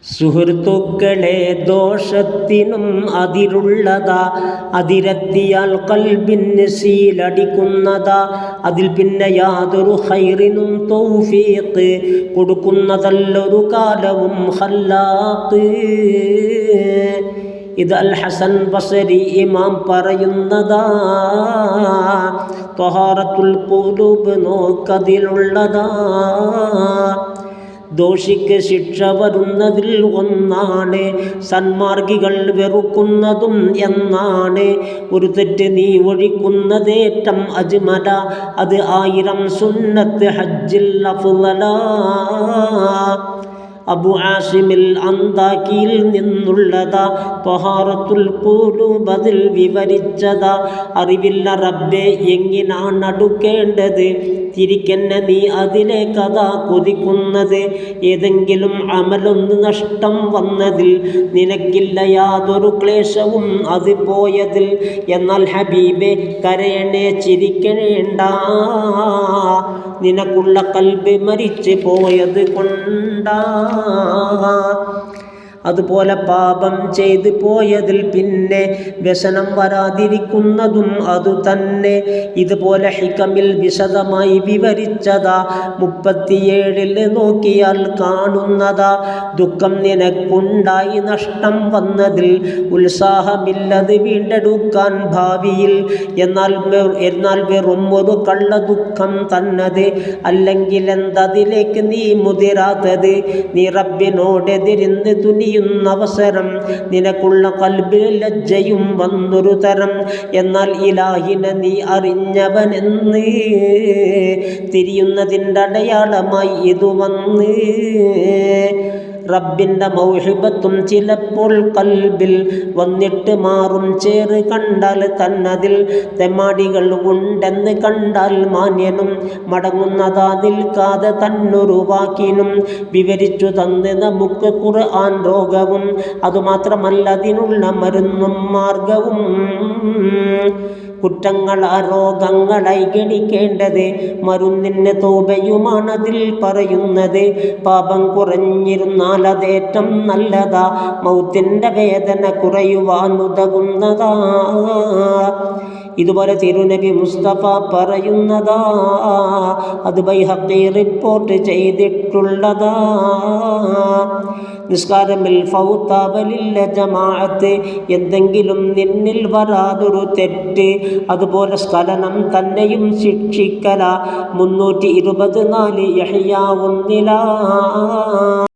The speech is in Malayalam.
സുഹൃത്തുക്കളെ ദോഷത്തിനും അതിരുള്ളതാ, അതിരെത്തിയാൽ കൽബിന് സീലടിക്കുന്നതാ. അതിൽ പിന്നെ യാതൊരു ഖൈറിനും തൗഫീഖ് കൊടുക്കുന്നതല്ലൊരു കാലവും ഖല്ലാഖ്. ഇത് അൽ ഹസൻ ബസരി ഇമാം പറയുന്നതാ. ത്വഹാറത്തുൽ ഖുലൂബ് നോക്കതിലുള്ളതാ. ദോഷിക്ക് ശിക്ഷ വരുന്നതിൽ ഒന്നാണ് സന്മാർഗികൾ വെറുക്കുന്നതും എന്നാണ്. ഒരു തെറ്റ് നീ ഒഴിക്കുന്നതേറ്റം അജ്മല, അത് 1000 സുന്നത്ത് ഹജ്ജിൽ അഫ്ളലാ. അബു ആസിമിൽ അന്താക്കിയിൽ നിന്നുള്ളതാ. ത്വഹാറത്തുൽ ഖുലൂബ് അതിൽ വിവരിച്ചതാ. അറിവില്ല റബ്ബേ എങ്ങിനാണ് അടുക്കേണ്ടത്, തിരിക്കന്നെ നീ അതിലേക്കതാ കൊതിക്കുന്നത്. ഏതെങ്കിലും അമലൊന്ന് നഷ്ടം വന്നതിൽ നിനക്കില്ല യാതൊരു ക്ലേശവും അത് പോയതിൽ. എന്നാൽ ഹബീബെ കരയണേ ചിരിക്കണേണ്ട, നിനക്കുള്ള കൽബ് മരിച്ച് പോയത് കൊണ്ടാ. അതുപോലെ പാപം ചെയ്തു പോയതിൽ പിന്നെ വ്യസനം വരാതിരിക്കുന്നതും അതുതന്നെ. ഇതുപോലെ ഹികമിൽ വിശദമായി വിവരിച്ചതാ. 37 നോക്കിയാൽ കാണുന്നതാ. ദുഃഖം നിനക്കുണ്ടായി നഷ്ടം വന്നതിൽ ഉത്സാഹമില്ലത് വീണ്ടെടുക്കാൻ ഭാവിയിൽ. എന്നാൽ വെറും ഒരു കള്ള ദുഃഖം തന്നത്. അല്ലെങ്കിൽ എന്തതിലേക്ക് നീ മുതിരാത്തത്? നീ റബ്ബിനോടെതിരിന്ന് അവസരം നിനക്കുള്ള കൽബിൽ ലജ്ജയും വന്നൊരു തരം. എന്നാൽ ഇലാഹിനെ നീ അറിഞ്ഞവനെന്ന് തിരിയുന്നതിൻ്റെ അടയാളമായി ഇത് വന്ന്. റബ്ബിൻ്റെ മൗഹിബത്തും ചിലപ്പോൾ കൽബിൽ വന്നിട്ട് മാറും. ചേറ് കണ്ടാൽ തന്നതിൽ തെമ്മാടികൾ ഉണ്ടെന്ന് കണ്ടാൽ മാന്യനും മടങ്ങുന്നതാ നിൽക്കാതെ തന്നൊരു വാക്കിനും. വിവരിച്ചു തന്ന് നമുക്ക് ഖുർആൻ രോഗവും, അതുമാത്രമല്ല അതിനുള്ള മരുന്നും മാർഗവും. കുറ്റങ്ങൾ രോഗങ്ങളായി ഗണിക്കേണ്ടത്, മരുന്നിന് തോബയുമാണതിൽ പറയുന്നത്. പാപം കുറഞ്ഞിരുന്നാൽ അതേറ്റം നല്ലതാ, മൗത്തിൻ്റെ വേദന കുറയുവാനുതകുന്നതാ. ഇതുപോലെ തിരുനബി മുസ്തഫ പറയുന്നതാ. അത് ബൈഹഖി റിപ്പോർട്ട് ചെയ്തിട്ടുള്ളതാ. നിസ്കാരമിൽ ഫൗത്താവലില്ല ജമാഅത്ത്, എന്തെങ്കിലും നിന്നിൽ വരാതൊരു തെറ്റ്, അതുപോലെ സ്ഖലനം തന്നെയും ശിക്ഷിക്കല. 324 യഹ്യാ 1.